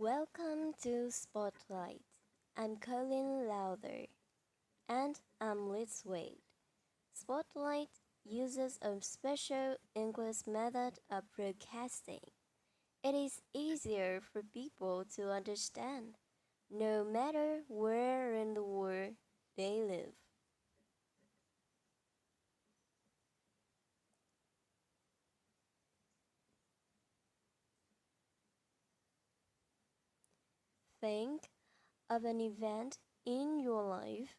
Welcome to Spotlight. I'm Colin Lowther. And I'm Liz Wade. Spotlight uses a special English method of broadcasting. It is easier for people to understand, no matter where in the world they live. Think of an event in your life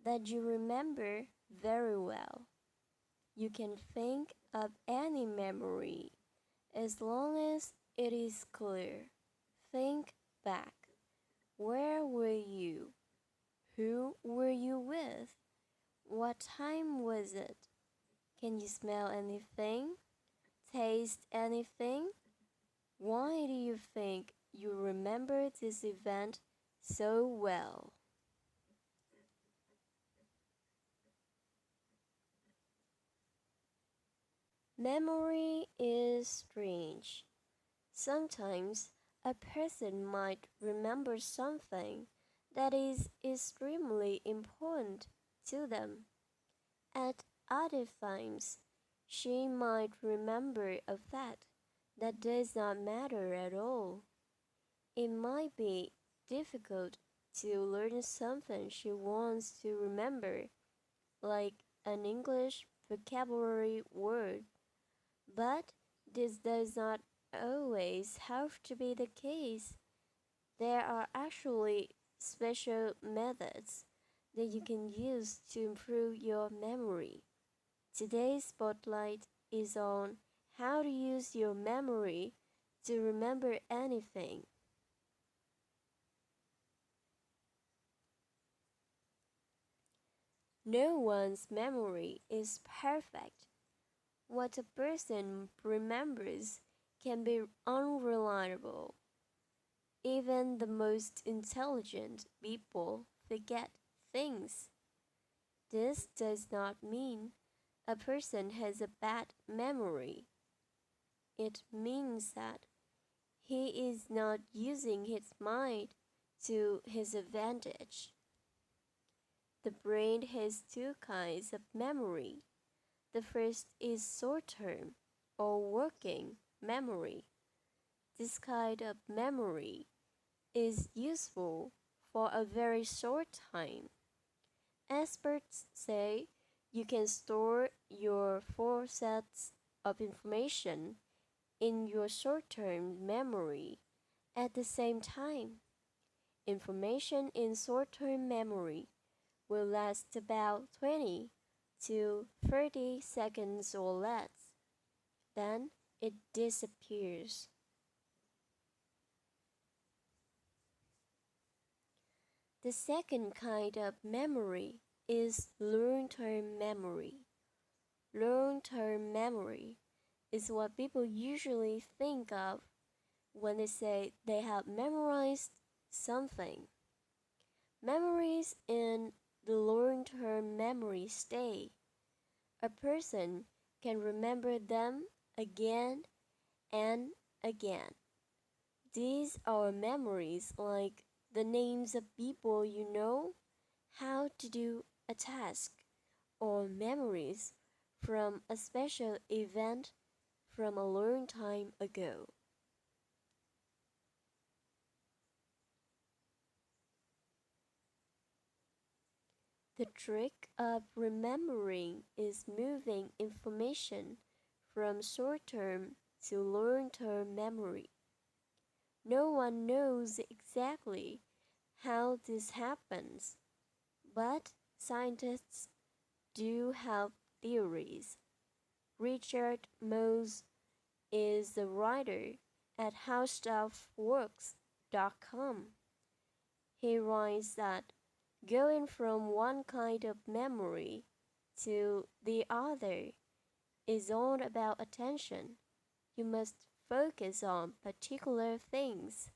that you remember very well. You can think of any memory as long as it is clear. Think back. Where were you? Who were you with? What time was it? Can you smell anything? Taste anything? Why do you think you remember this event so well? Memory is strange. Sometimes a person might remember something that is extremely important to them. At other times, she might remember a fact that does not matter at all. It might be difficult to learn something she wants to remember, like an English vocabulary word, but this does not always have to be the case. There are actually special methods that you can use to improve your memory. Today's spotlight is on how to use your memory to remember anything. No one's memory is perfect. What a person remembers can be unreliable. Even the most intelligent people forget things. This does not mean a person has a bad memory. It means that he is not using his mind to his advantage. The brain has two kinds of memory. The first is short term or working memory. This kind of memory is useful for a very short time. Experts say you can store your four sets of information in your short term memory at the same time. Information in short term memory will last about 20 to 30 seconds or less. Then it disappears. The second kind of memory is long-term memory. Long-term memory is what people usually think of when they say they have memorized something. Memories in the long-term memory stay. A person can remember them again and again. These are memories like the names of people you know, how to do a task, or memories from a special event from a long time ago. The trick of remembering is moving information from short-term to long-term memory. No one knows exactly how this happens, but scientists do have theories. Richard Mose is the writer at HowStuffWorks.com. He writes that going from one kind of memory to the other is all about attention. You must focus on particular things.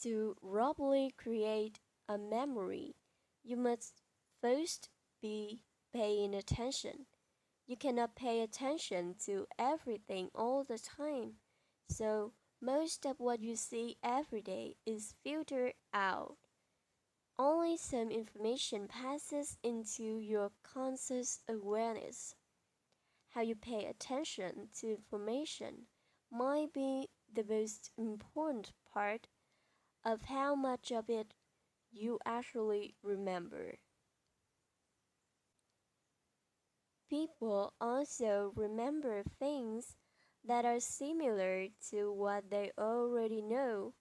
To properly create a memory, you must first be paying attention. You cannot pay attention to everything all the time So, most of what you see every day is filtered out. Only some information passes into your conscious awareness. How you pay attention to information might be the most important part of how much of it you actually remember. People also remember things that are similar to what they already know.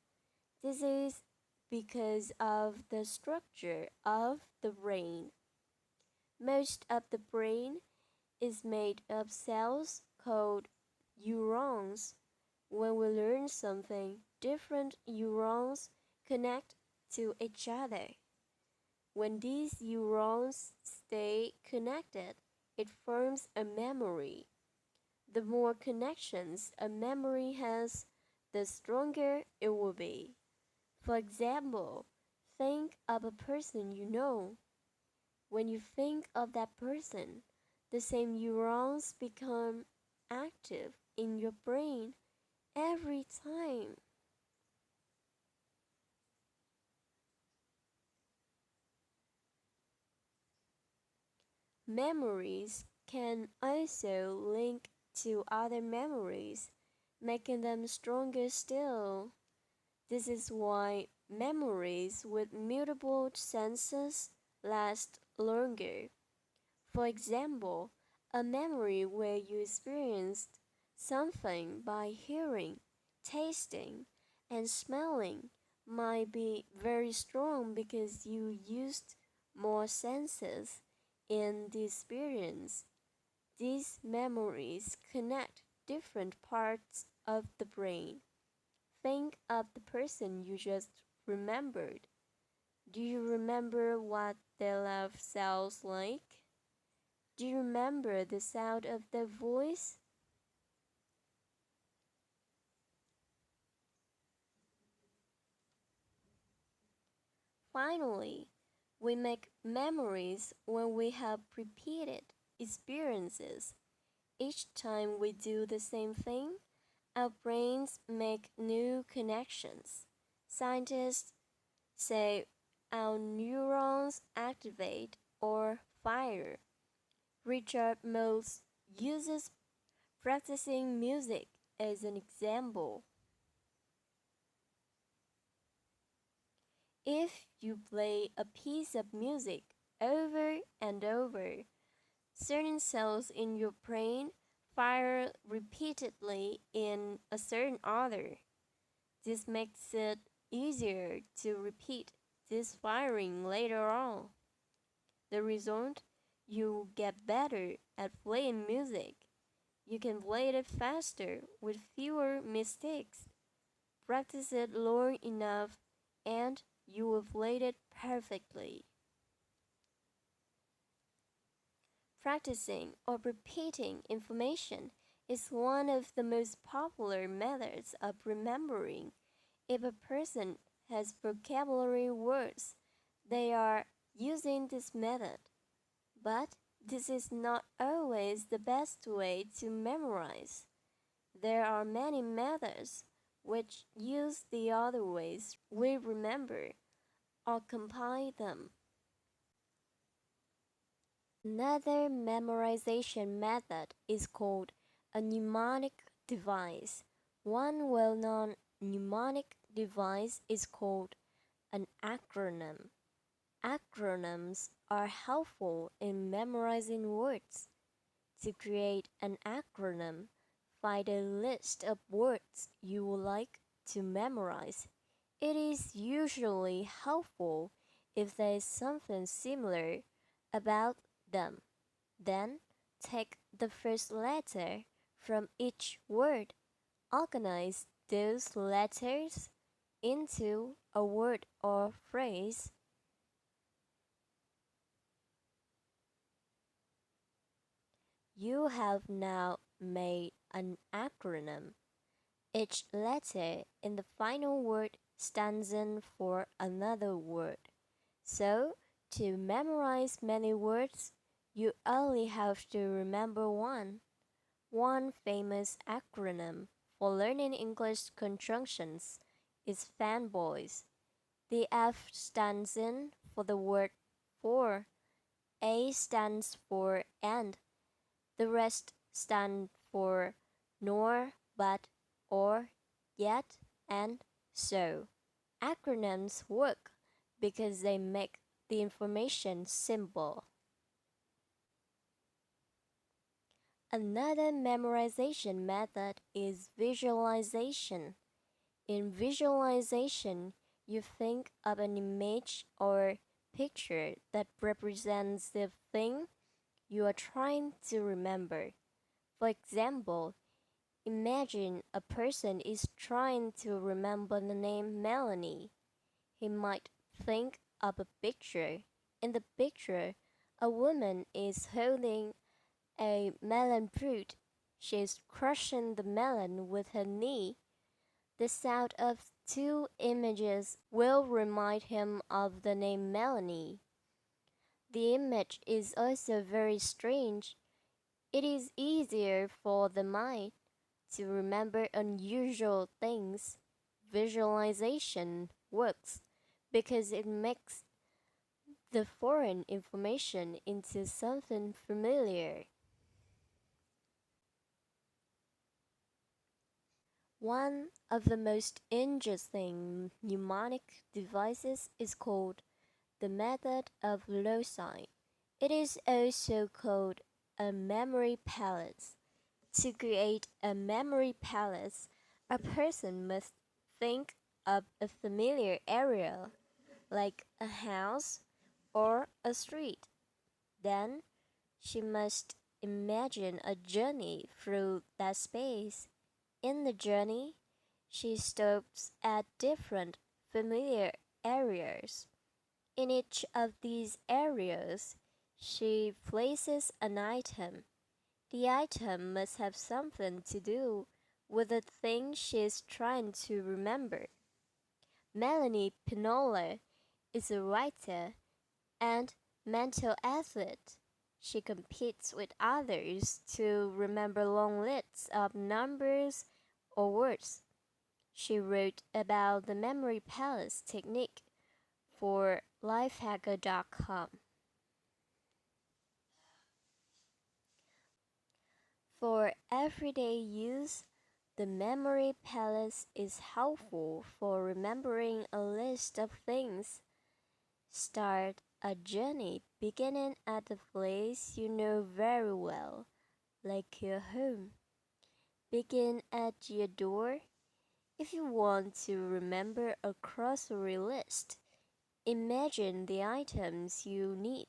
This is because of the structure of the brain. Most of the brain is made of cells called neurons. When we learn something, different neurons connect to each other. When these neurons stay connected, it forms a memory. The more connections a memory has, the stronger it will be. For example, think of a person you know. When you think of that person, the same neurons become active in your brain every time. Memories can also link to other memories, making them stronger still. This is why memories with mutable senses last longer. For example, a memory where you experienced something by hearing, tasting, and smelling might be very strong because you used more senses in the experience. These memories connect different parts of the brain. Think of the person you just remembered. Do you remember what their laugh sounds like? Do you remember the sound of their voice? Finally, we make memories when we have repeated experiences. Each time we do the same thing, our brains make new connections. Scientists say our neurons activate or fire. Richard Mills uses practicing music as an example. If you play a piece of music over and over, certain cells in your brain fire repeatedly in a certain order. This makes it easier to repeat this firing later on. The result, you get better at playing music. You can play it faster with fewer mistakes. Practice it long enough and you will play it perfectly. Practicing or repeating information is one of the most popular methods of remembering. If a person has vocabulary words, they are using this method. But this is not always the best way to memorize. There are many methods which use the other ways we remember or combine them. Another memorization method is called a mnemonic device. One well known mnemonic device is called an acronym. Acronyms are helpful in memorizing words. To create an acronym, find a list of words you would like to memorize. It is usually helpful if there is something similar about them. Then take the first letter from each word. Organize those letters into a word or phrase. You have now made an acronym. Each letter in the final word stands in for another word. So, to memorize many words, you only have to remember one. One famous acronym for learning English conjunctions is fanboys. The F stands in for the word for, A stands for and, the rest stand for nor, but, or, yet, and so. Acronyms work because they make the information simple. Another memorization method is visualization. In visualization, you think of an image or picture that represents the thing you are trying to remember. For example, imagine a person is trying to remember the name Melanie. He might think of a picture. In the picture, a woman is holding a melon fruit. She is crushing the melon with her knee. The sound of two images will remind him of the name Melanie. The image is also very strange. It is easier for the mind to remember unusual things. Visualization works because it makes the foreign information into something familiar. One of the most interesting mnemonic devices is called the method of loci. It is also called a memory palace. To create a memory palace, a person must think of a familiar area, like a house or a street. Then she must imagine a journey through that space. In the journey, she stops at different familiar areas. In each of these areas, she places an item. The item must have something to do with the thing she is trying to remember. Melanie Pinola is a writer and mental athlete. She competes with others to remember long lists of numbers or words. She wrote about the memory palace technique for lifehacker.com. For everyday use, the memory palace is helpful for remembering a list of things. Start a journey beginning at a place you know very well, like your home. Begin at your door. If you want to remember a grocery list, imagine the items you need.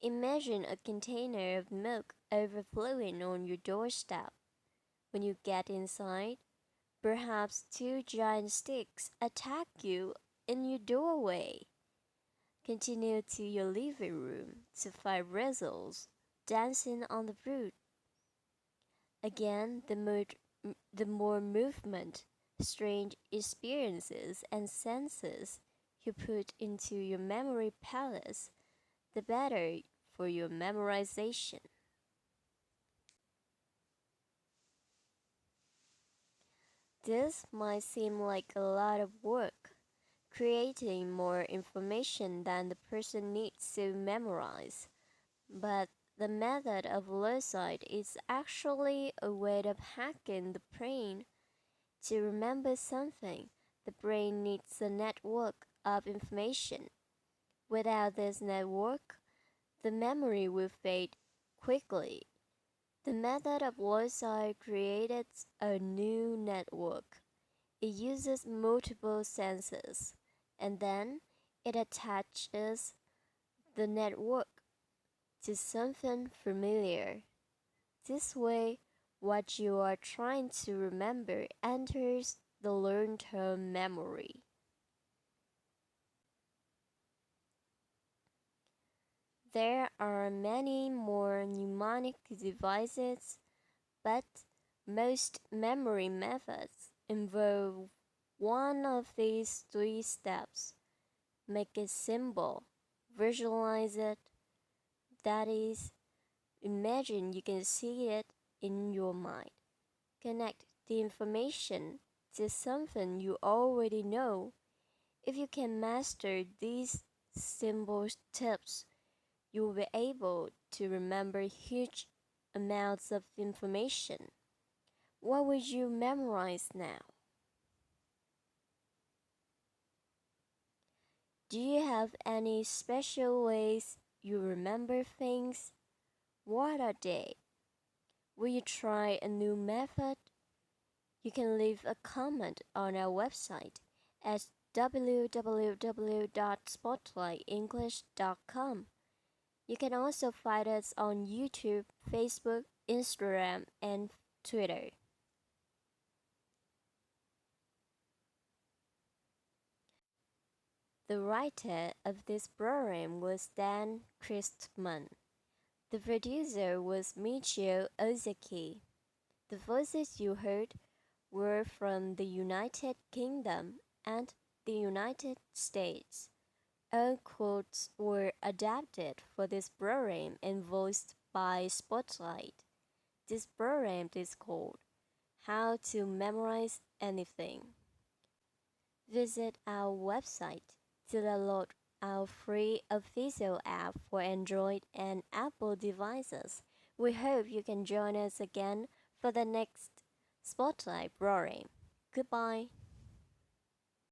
Imagine a container of milk overflowing on your doorstep. When you get inside, perhaps two giant sticks attack you in your doorway. Continue to your living room to find Rizzles dancing on the roof. Again, the more movement, strange experiences, and senses you put into your memory palace, the better for your memorization. This might seem like a lot of work, creating more information than the person needs to memorize, but the method of Lucid is actually a way of hacking the brain. To remember something, the brain needs a network of information. Without this network, the memory will fade quickly. The method of Loci created a new network. It uses multiple senses, and then it attaches the network to something familiar. This way, what you are trying to remember enters the long-term memory. There are many more mnemonic devices, but most memory methods involve one of these three steps. Make a symbol, visualize it, that is, imagine you can see it in your mind. Connect the information to something you already know. If you can master these simple tips, you will be able to remember huge amounts of information. What would you memorize now? Do you have any special ways you remember things? What are they? Will you try a new method? You can leave a comment on our website at www.spotlightenglish.com. You can also find us on YouTube, Facebook, Instagram, and Twitter. The writer of this program was Dan Christman. The producer was Michio Ozaki. The voices you heard were from the United Kingdom and the United States. All quotes were adapted for this program and voiced by Spotlight. This program is called How to Memorize Anything. Visit our website to download our free official app for Android and Apple devices. We hope you can join us again for the next Spotlight program. Goodbye.